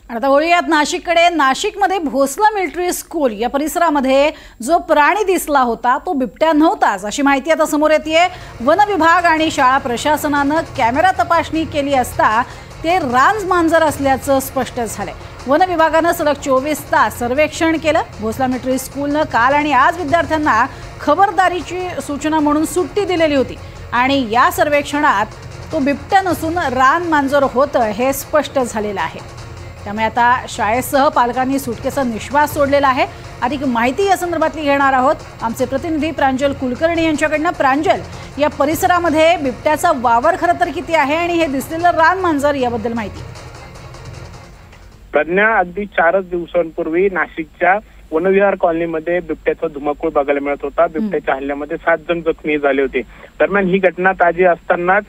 आता वळूयात नाशिककडे। नाशिकमध्ये भोसला मिलिटरी स्कूल या परिसरामध्ये जो प्राणी दिसला होता तो बिबट्या नव्हताच अशी माहिती आता समोर येते। वन विभाग आणि शाळा प्रशासनाने कॅमेरा तपासणी केली असता ते रानमांजर असल्याचं स्पष्ट झालंय। वन विभागाने सलग 24 तास सर्वेक्षण केलं। भोसला मिलिटरी स्कूलने काल आणि आज विद्यार्थ्यांना खबरदारीची सूचना म्हणून सुट्टी दिलेली होती आणि या सर्वेक्षणात तो बिबट्या नसून रानमांजर होतं हे स्पष्ट झालेलं आहे। त्यामुळे आता शाळेसह पालकांनी सुटकेचा निश्वास सोडलेला आहे। अधिक माहिती या संदर्भातली घेणार आहोत आमचे प्रतिनिधी प्रांजल कुलकर्णी यांच्याकडून। प्रांजल, या परिसरामध्ये बिबट्याचा वावर खरं तर किती आहे आणि हे दिसलेलं रानमांजर याबद्दल माहिती? प्रज्ञा, अगदी 4 दिवसांपूर्वी नाशिकच्या वनविहार कॉलनीमध्ये बिबट्याचा धुमाकूळ बघायला मिळत होता। बिबट्याच्या हल्ल्यामध्ये 7 जण जखमी झाले होते। दरम्यान ही घटना ताजी असतानाच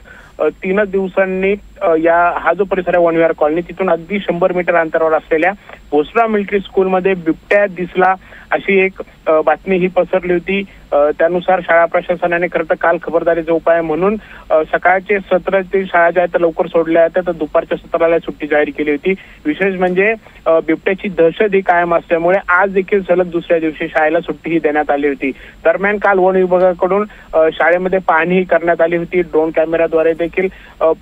3 दिवसांनी हा जो परिसर आहे वनविहार कॉलनी तिथून अगदी 100 मीटर अंतरावर असलेल्या भोसला मिलिटरी स्कूलमध्ये बिबट्या दिसला अशी एक बातमी ही पसरली होती। त्यानुसार शाळा प्रशासनाने खरं तर काल खबरदारीचा उपाय म्हणून सकाळचे सत्राची शाळा ज्या आहेत लवकर सोडल्या आहेत तर दुपारच्या सत्राला सुट्टी जाहीर केली होती। विशेष म्हणजे बिबट्याची दहशत ही कायम असल्यामुळे आज देखील सलग दुसऱ्या दिवशी शाळेला सुट्टी ही देण्यात आली होती। दरम्यान काल वन विभागाकडून शाळेमध्ये पाहणी करण्यात आली होती। ड्रोन कॅमेराद्वारे देखील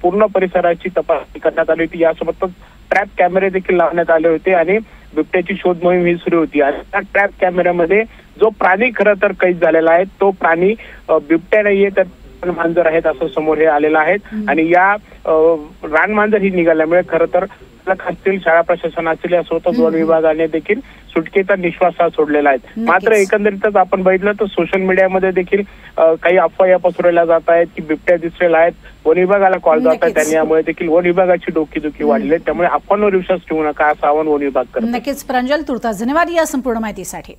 पूर्ण परिसराची तपासणी करण्यात आली होती। यासोबतच ट्रॅप कॅमेरे देखील लावण्यात आले होते आणि बिबट्याची शोध मोहीम ही सुरू होती। आणि त्या ट्रॅप कॅमेऱ्यामध्ये जो प्राणी खरं तर कैद झालेला आहे तो प्राणी बिबट्या नाहीये तर मांजर आहेत असं समोर हे आलेलं आहे। आणि या रानमांजर ही निघाल्यामुळे खरं तर असतील शाळा प्रशासन असेल यासोबतच वन विभागाने देखील सुटकेचा निश्वास सोडलेला आहे। मात्र एकंदरीतच आपण बघितलं तर सोशल मीडियामध्ये देखील काही अफवा पसरवल्या जात आहेत की बिबट्या दिसलेला आहेत। वन विभागाला कॉल जात आहेत त्यांनी, यामुळे देखील वन विभागाची डोकेदुखी वाढली आहे। त्यामुळे अफवांवर विश्वास ठेवू नका असं आवाहन वन विभाग करतो। नक्कीच प्रांजल, तुर्तास धन्यवाद या संपूर्ण माहितीसाठी।